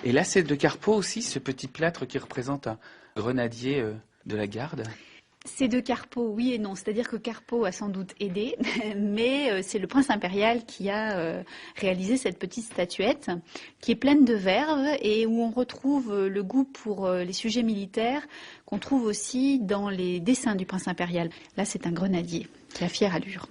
Et là, c'est de Carpeaux aussi, ce petit plâtre qui représente un grenadier de la garde. C'est de Carpeaux, oui et non. C'est-à-dire que Carpeaux a sans doute aidé, mais c'est le prince impérial qui a réalisé cette petite statuette qui est pleine de verve et où on retrouve le goût pour les sujets militaires qu'on trouve aussi dans les dessins du prince impérial. Là, c'est un grenadier qui a fière allure.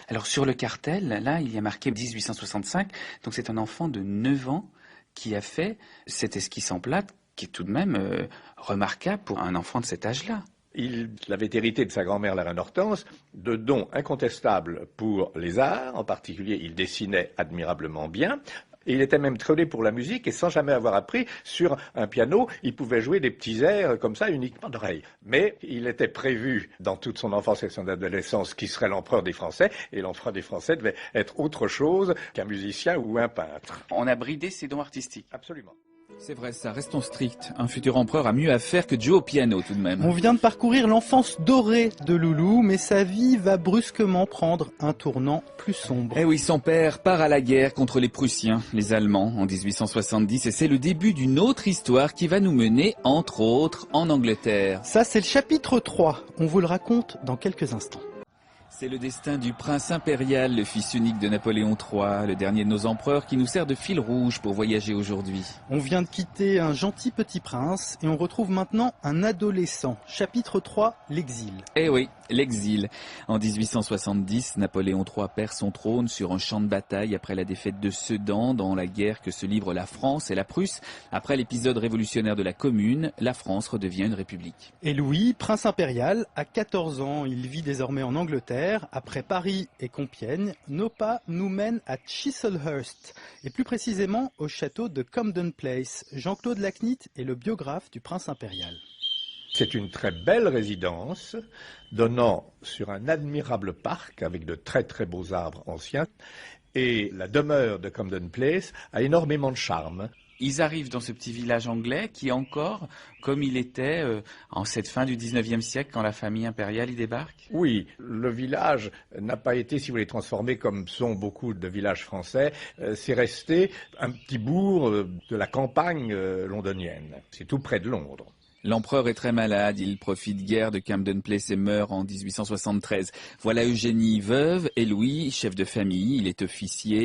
Alors sur le cartel, là, il y a marqué 1865, donc c'est un enfant de 9 ans qui a fait cette esquisse en plâtre qui est tout de même remarquable pour un enfant de cet âge-là. Il avait hérité de sa grand-mère, la reine Hortense, de dons incontestables pour les arts. En particulier, il dessinait admirablement bien. Et il était même très doué pour la musique et sans jamais avoir appris sur un piano, il pouvait jouer des petits airs comme ça uniquement d'oreille. Mais il était prévu dans toute son enfance et son adolescence qu'il serait l'empereur des Français et l'empereur des Français devait être autre chose qu'un musicien ou un peintre. On a bridé ses dons artistiques. Absolument. C'est vrai ça, restons stricts. Un futur empereur a mieux à faire que de jouer au piano tout de même. On vient de parcourir l'enfance dorée de Loulou, mais sa vie va brusquement prendre un tournant plus sombre. Eh oui, son père part à la guerre contre les Prussiens, les Allemands, en 1870, et c'est le début d'une autre histoire qui va nous mener, entre autres, en Angleterre. Ça, c'est le chapitre 3. On vous le raconte dans quelques instants. C'est le destin du prince impérial, le fils unique de Napoléon III, le dernier de nos empereurs qui nous sert de fil rouge pour voyager aujourd'hui. On vient de quitter un gentil petit prince et on retrouve maintenant un adolescent. Chapitre 3, l'exil. Eh oui, l'exil. En 1870, Napoléon III perd son trône sur un champ de bataille après la défaite de Sedan dans la guerre que se livrent la France et la Prusse. Après l'épisode révolutionnaire de la Commune, la France redevient une république. Et Louis, prince impérial, a 14 ans. Il vit désormais en Angleterre. Après Paris et Compiègne, nos pas nous mènent à Chislehurst, et plus précisément au château de Camden Place. Jean-Claude Lacnit est le biographe du prince impérial. C'est une très belle résidence donnant sur un admirable parc avec de très très beaux arbres anciens. Et la demeure de Camden Place a énormément de charme. Ils arrivent dans ce petit village anglais qui est encore comme il était en cette fin du 19e siècle quand la famille impériale y débarque. Oui, le village n'a pas été, si vous voulez, transformé comme sont beaucoup de villages français. C'est resté un petit bourg de la campagne londonienne. C'est tout près de Londres. L'empereur est très malade, il profite guère de Camden Place et meurt en 1873. Voilà Eugénie, veuve, et Louis, chef de famille. Il est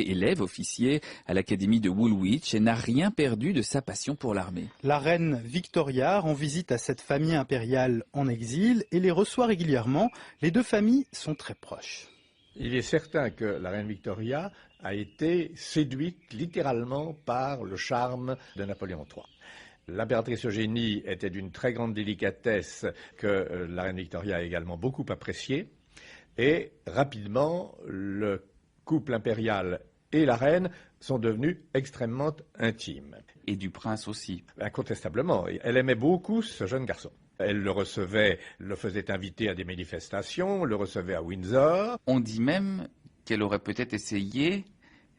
élève officier à l'académie de Woolwich et n'a rien perdu de sa passion pour l'armée. La reine Victoria rend visite à cette famille impériale en exil et les reçoit régulièrement. Les deux familles sont très proches. Il est certain que la reine Victoria a été séduite littéralement par le charme de Napoléon III. L'impératrice Eugénie était d'une très grande délicatesse que la reine Victoria a également beaucoup appréciée. Et rapidement, le couple impérial et la reine sont devenus extrêmement intimes. Et du prince aussi. Incontestablement. Elle aimait beaucoup ce jeune garçon. Elle le recevait, le faisait inviter à des manifestations, le recevait à Windsor. On dit même qu'elle aurait peut-être essayé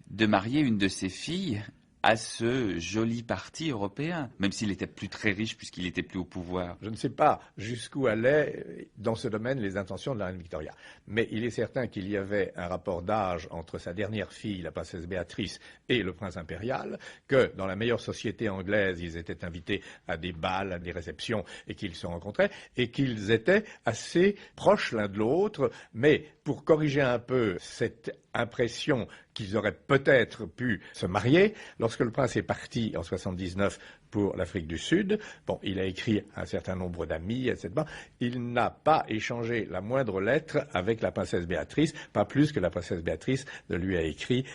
de marier une de ses filles à ce joli parti européen, même s'il était plus très riche puisqu'il était plus au pouvoir. Je ne sais pas jusqu'où allaient dans ce domaine les intentions de la reine Victoria. Mais il est certain qu'il y avait un rapport d'âge entre sa dernière fille, la princesse Béatrice, et le prince impérial, que dans la meilleure société anglaise, ils étaient invités à des bals, à des réceptions, et qu'ils se rencontraient, et qu'ils étaient assez proches l'un de l'autre. Mais pour corriger un peu cette impression qu'ils auraient peut-être pu se marier, lorsque le prince est parti en 79 pour l'Afrique du Sud, bon, il a écrit un certain nombre d'amis, etc. Il n'a pas échangé la moindre lettre avec la princesse Béatrice, pas plus que la princesse Béatrice ne lui a écrit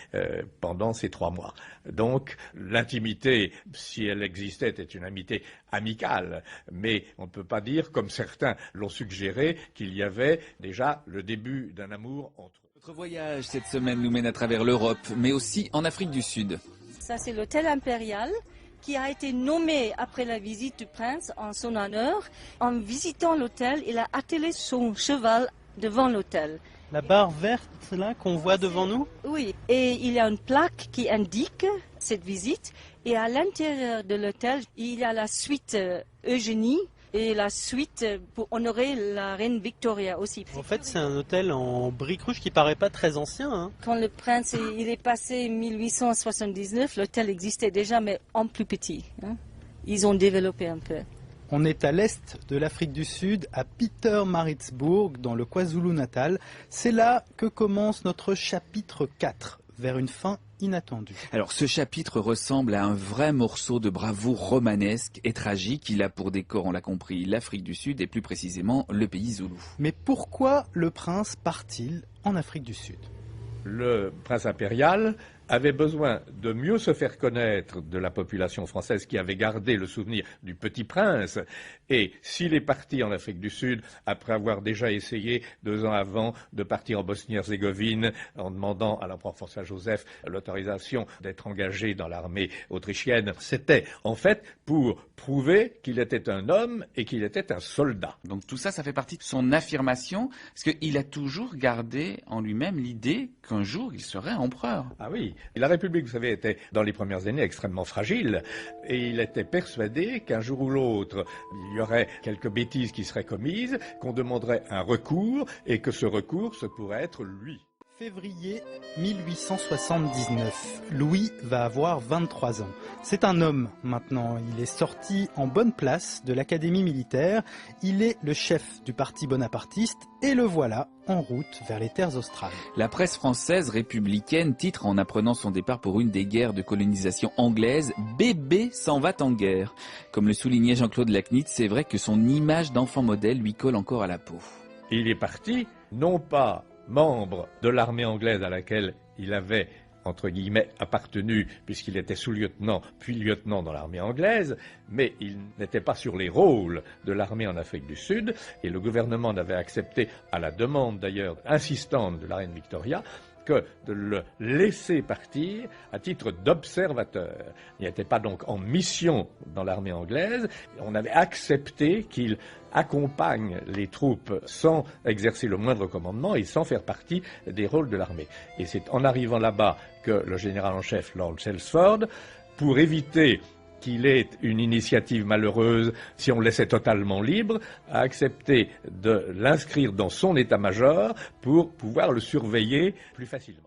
pendant ces 3 mois. Donc, l'intimité, si elle existait, est une amitié amicale, mais on ne peut pas dire, comme certains l'ont suggéré, qu'il y avait déjà le début d'un amour entre eux. Notre voyage cette semaine nous mène à travers l'Europe, mais aussi en Afrique du Sud. Ça, c'est l'hôtel impérial qui a été nommé après la visite du prince en son honneur. En visitant l'hôtel, il a attelé son cheval devant l'hôtel. La barre verte là qu'on voit devant nous? Oui, et il y a une plaque qui indique cette visite. Et à l'intérieur de l'hôtel, il y a la suite Eugénie Et la suite pour honorer la reine Victoria aussi. En fait, c'est un hôtel en briques rouges qui paraît pas très ancien, hein. Quand le prince il est passé 1879, l'hôtel existait déjà, mais en plus petit, hein. Ils ont développé un peu. On est à l'est de l'Afrique du Sud, à Pietermaritzburg, dans le KwaZulu-Natal. C'est là que commence notre chapitre 4, vers une fin inattendue. Alors ce chapitre ressemble à un vrai morceau de bravoure romanesque et tragique. Il a pour décor, on l'a compris, l'Afrique du Sud et plus précisément le pays zoulou. Mais pourquoi le prince part-il en Afrique du Sud ? Le prince impérial avait besoin de mieux se faire connaître de la population française qui avait gardé le souvenir du petit prince. Et s'il est parti en Afrique du Sud, après avoir déjà essayé 2 ans avant de partir en Bosnie-Herzégovine en demandant à l'empereur François-Joseph l'autorisation d'être engagé dans l'armée autrichienne, c'était en fait pour prouver qu'il était un homme et qu'il était un soldat. Donc tout ça, ça fait partie de son affirmation, parce qu'il a toujours gardé en lui-même l'idée qu'un jour il serait empereur. Ah oui, la République, vous savez, était dans les premières années extrêmement fragile et il était persuadé qu'un jour ou l'autre, il y aurait quelques bêtises qui seraient commises, qu'on demanderait un recours et que ce recours, ce pourrait être lui. Février 1879. Louis va avoir 23 ans. C'est un homme maintenant. Il est sorti en bonne place de l'académie militaire. Il est le chef du parti bonapartiste et le voilà en route vers les terres australes. La presse française républicaine titre en apprenant son départ pour une des guerres de colonisation anglaise « Bébé s'en va en guerre ». Comme le soulignait Jean-Claude Lacnitz, c'est vrai que son image d'enfant modèle lui colle encore à la peau. Il est parti, non pas membre de l'armée anglaise à laquelle il avait, entre guillemets, appartenu, puisqu'il était sous-lieutenant, puis lieutenant dans l'armée anglaise, mais il n'était pas sur les rôles de l'armée en Afrique du Sud, et le gouvernement n'avait accepté, à la demande d'ailleurs insistante de la reine Victoria, que de le laisser partir à titre d'observateur. Il n'était pas donc en mission dans l'armée anglaise. On avait accepté qu'il accompagne les troupes sans exercer le moindre commandement et sans faire partie des rôles de l'armée. Et c'est en arrivant là-bas que le général en chef, Lord Chelmsford, pour éviter qu'il ait une initiative malheureuse si on le laissait totalement libre, a accepté de l'inscrire dans son état-major pour pouvoir le surveiller plus facilement.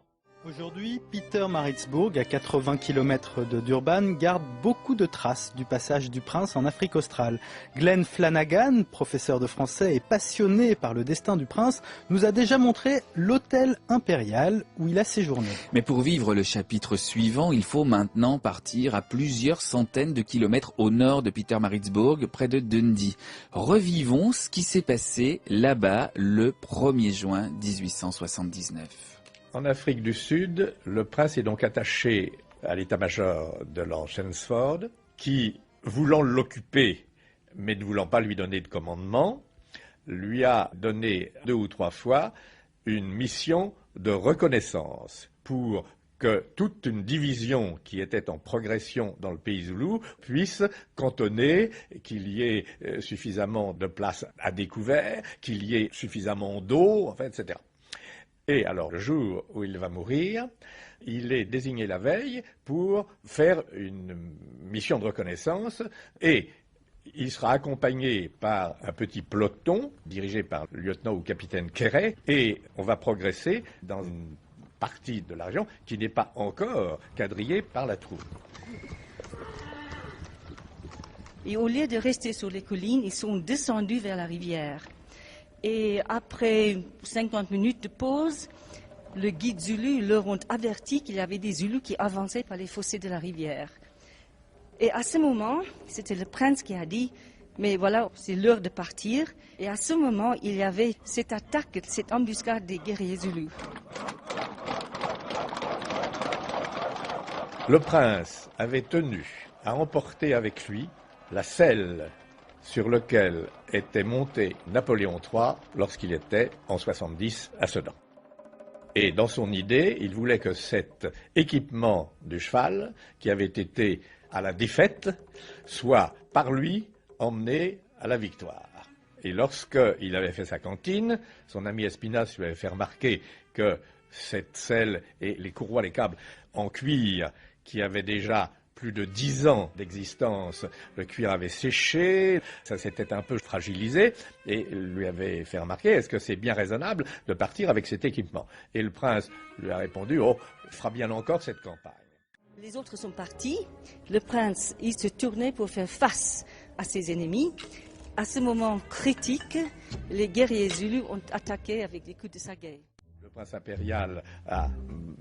Aujourd'hui, Pietermaritzburg, à 80 km de Durban, garde beaucoup de traces du passage du prince en Afrique australe. Glenn Flanagan, professeur de français et passionné par le destin du prince, nous a déjà montré l'hôtel impérial où il a séjourné. Mais pour vivre le chapitre suivant, il faut maintenant partir à plusieurs centaines de kilomètres au nord de Pietermaritzburg, près de Dundee. Revivons ce qui s'est passé là-bas le 1er juin 1879. En Afrique du Sud, le prince est donc attaché à l'état-major de Lord Chelmsford, qui, voulant l'occuper, mais ne voulant pas lui donner de commandement, lui a donné 2 ou 3 fois une mission de reconnaissance pour que toute une division qui était en progression dans le pays zoulou puisse cantonner, qu'il y ait suffisamment de place à découvert, qu'il y ait suffisamment d'eau, enfin, etc. Et alors, le jour où il va mourir, il est désigné la veille pour faire une mission de reconnaissance et il sera accompagné par un petit peloton dirigé par le lieutenant ou capitaine Quéret et on va progresser dans une partie de la région qui n'est pas encore quadrillée par la troupe. Et au lieu de rester sur les collines, ils sont descendus vers la rivière. Et après 50 minutes de pause, le guide Zulu leur ont averti qu'il y avait des Zulus qui avançaient par les fossés de la rivière. Et à ce moment, c'était le prince qui a dit « Mais voilà, c'est l'heure de partir ». Et à ce moment, il y avait cette attaque, cette embuscade des guerriers Zulus. Le prince avait tenu à emporter avec lui la selle sur lequel était monté Napoléon III lorsqu'il était en 70 à Sedan. Et dans son idée, il voulait que cet équipement du cheval, qui avait été à la défaite, soit par lui emmené à la victoire. Et lorsqu'il avait fait sa cantine, son ami Espinasse lui avait fait remarquer que cette selle et les courroies, les câbles en cuir qui avaient déjà plus de 10 ans d'existence, le cuir avait séché, ça s'était un peu fragilisé, et lui avait fait remarquer, est-ce que c'est bien raisonnable de partir avec cet équipement? Et le prince lui a répondu, oh, il fera bien encore cette campagne. Les autres sont partis. Le prince, il se tournait pour faire face à ses ennemis. À ce moment critique, les guerriers zulus ont attaqué avec des coups de sagaie. Le prince impérial a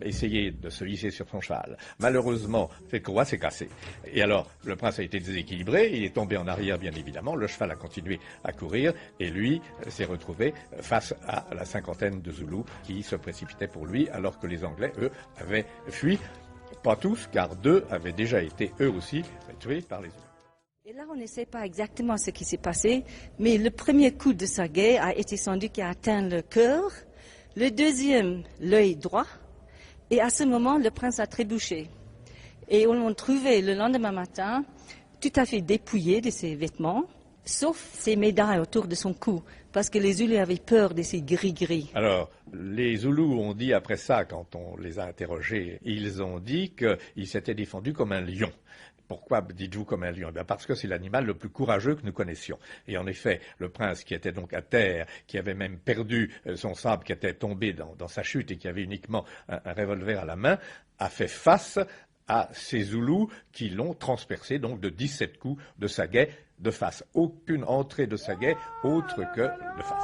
essayé de se hisser sur son cheval. Malheureusement, cette courroie s'est cassée. Et alors, le prince a été déséquilibré, il est tombé en arrière, bien évidemment, le cheval a continué à courir, et lui s'est retrouvé face à la cinquantaine de Zoulous qui se précipitaient pour lui, alors que les Anglais, eux, avaient fui. Pas tous, car 2 avaient déjà été, eux aussi, tués par les Zoulous. Et là, on ne sait pas exactement ce qui s'est passé, mais le premier coup de sagaie a été sans doute qui a atteint le cœur, le deuxième, l'œil droit, et à ce moment, le prince a trébuché. Et on l'a trouvé le lendemain matin, tout à fait dépouillé de ses vêtements, sauf ses médailles autour de son cou, parce que les Zoulous avaient peur de ces gris-gris. Alors, les Zoulous ont dit après ça, quand on les a interrogés, ils ont dit qu'ils s'étaient défendus comme un lion. Pourquoi dites-vous comme un lion? Parce que c'est l'animal le plus courageux que nous connaissions. Et en effet, le prince qui était donc à terre, qui avait même perdu son sabre, qui était tombé dans sa chute et qui avait uniquement un revolver à la main, a fait face à ces Zoulous qui l'ont transpercé donc de 17 coups de sagaie de face. Aucune entrée de sagaie autre que de face.